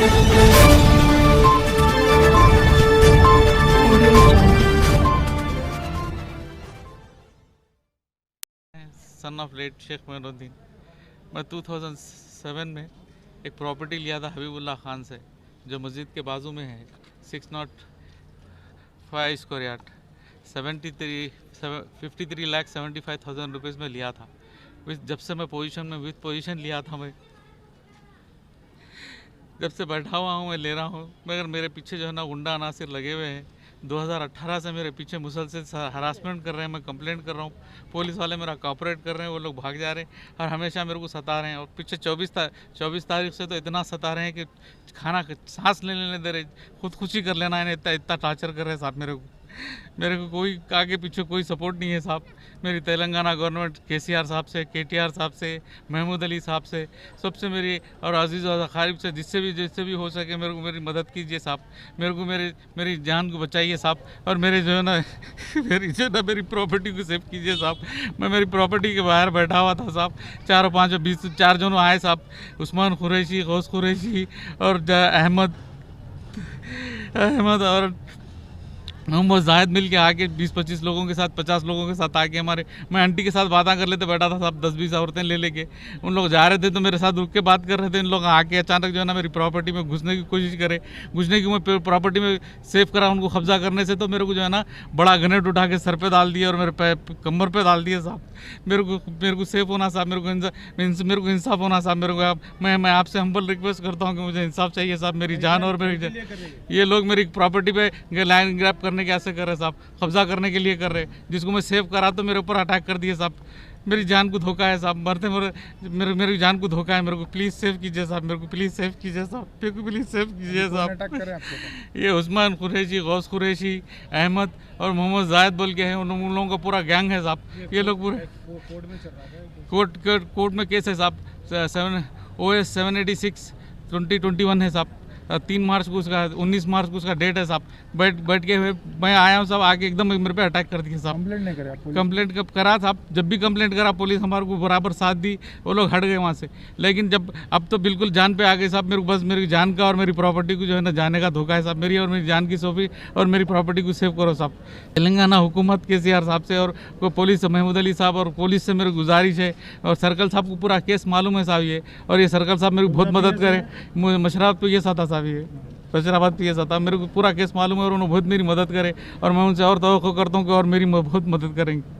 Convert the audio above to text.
Sun of late Sheikh Moinuddin. मैं 2007 में एक प्रॉपर्टी लिया था हबीबुल्ला खान से, जो मस्जिद के बाजू में है, 605 स्क्वायर यार्ड, 53,75,000 रुपीज़ में लिया था। जब से मैं पोजीशन में विद पोजीशन लिया था, मैं जब से बैठा हुआ हूँ, मैं ले रहा हूँ, मगर मेरे पीछे जो है ना गुंडा अनासिर लगे हुए हैं। 2018 से मेरे पीछे मुसलसल हरासमेंट कर रहे हैं। मैं कंप्लेंट कर रहा हूँ, पुलिस वाले मेरा कॉपरेट कर रहे हैं, वो लोग भाग जा रहे हैं और हमेशा मेरे को सता रहे हैं। और पीछे 24 तारीख से तो इतना सता रहे हैं कि खाना सांस लेने दे रहे, खुदकुशी कर लेना है, इतना टार्चर कर रहे हैं साहब। मेरे को कोई आगे पीछे कोई सपोर्ट नहीं है साहब। मेरी तेलंगाना गवर्नमेंट केसीआर साहब से, केटीआर साहब से, महमूद अली साहब से, सबसे मेरी और अजीज़ और अकारीब से जिससे भी हो सके मेरे को मेरी मदद कीजिए साहब। मेरे को मेरी जान को बचाइए साहब। और मेरे जो है ना मेरी प्रॉपर्टी को सेव कीजिए साहब। मैं मेरी प्रॉपर्टी के बाहर बैठा हुआ था साहब। 4 जनों आए साहब, उस्मान कुरैशी, गौस कुरैशी और अहमद और मोहम्मद जाहिद मिल के आके 20-25 लोगों के साथ, 50 लोगों के साथ आके मैं आंटी के साथ बातें कर लेते बैठा था साहब। 10-20 औरतें ले लेके उन लोग जा रहे थे, तो मेरे साथ रुक के बात कर रहे थे। इन लोग आके अचानक जो है ना मेरी प्रॉपर्टी में घुसने की कोशिश करे। घुसने की मैं प्रॉपर्टी में सेव करा उनको कब्जा करने से, तो मेरे को जो है ना बड़ा ग्रेनेड उठा के सर पे डाल दिया और मेरे कमर पे डाल दिया साहब। मेरे को सेफ होना साहब, मेरे को इंसाफ होना साहब। मैं आपसे हम्बल रिक्वेस्ट करता हूँ कि मुझे इंसाफ चाहिए साहब। मेरी जान और ये लोग मेरी प्रॉपर्टी पे लैंड ग्रैब करने के ऐसे कर रहे साहब, कब्जा करने के लिए कर रहे। जिसको मैं सेव करा तो मेरे ऊपर अटैक कर दिए साहब। मेरी जान को धोखा है साहब, मेरी जान को धोखा है। मेरे को प्लीज़ सेव कीजिए साहब, मेरे को प्लीज़ सेव कीजिए साहब, मेरे को प्लीज़ सेव कीजिए साहब। ये उस्मान कुरैशी, गौस कुरैशी, अहमद और मोहम्मद जाहिद बोल के हैं, उन लोगों का पूरा गैंग है साहब। ये लोग पूरे कोर्ट में केस है साहब। OS 786/2021 है साहब। 3 मार्च को उसका 19 मार्च को उसका डेट है साहब। बैठ के मैं आया हूँ साहब, आके एकदम मेरे पे अटैक कर दिया साहब। कंप्लेंट नहीं करा? कंप्लेंट कब करा साहब? जब भी कंप्लेंट करा पुलिस हमारे को बराबर साथ दी, वो लोग हट गए वहाँ से। लेकिन अब तो बिल्कुल जान पे आ गए साहब। मेरे को बस मेरी जान का और मेरी प्रॉपर्टी को जो है ना जाने का धोखा है साहब। मेरी और मेरी जान की सोफी और मेरी प्रॉपर्टी को सेव करो साहब। तेलंगाना हुकूमत केसीआर साहब से और पुलिस महमूद अली साहब और पुलिस से मेरी गुजारिश है, और सर्कल साहब को पूरा केस मालूम है साहब ये, और ये सर्कल साहब मेरी बहुत मदद करे। मशराबाद पे ये सता साहब, ये बशराबाद पे ये सता, मेरे को पूरा केस मालूम है और उन्होंने बहुत मेरी मदद करे, और मैं उनसे और तवक्को करता हूँ कि और मेरी बहुत मदद करेंगे।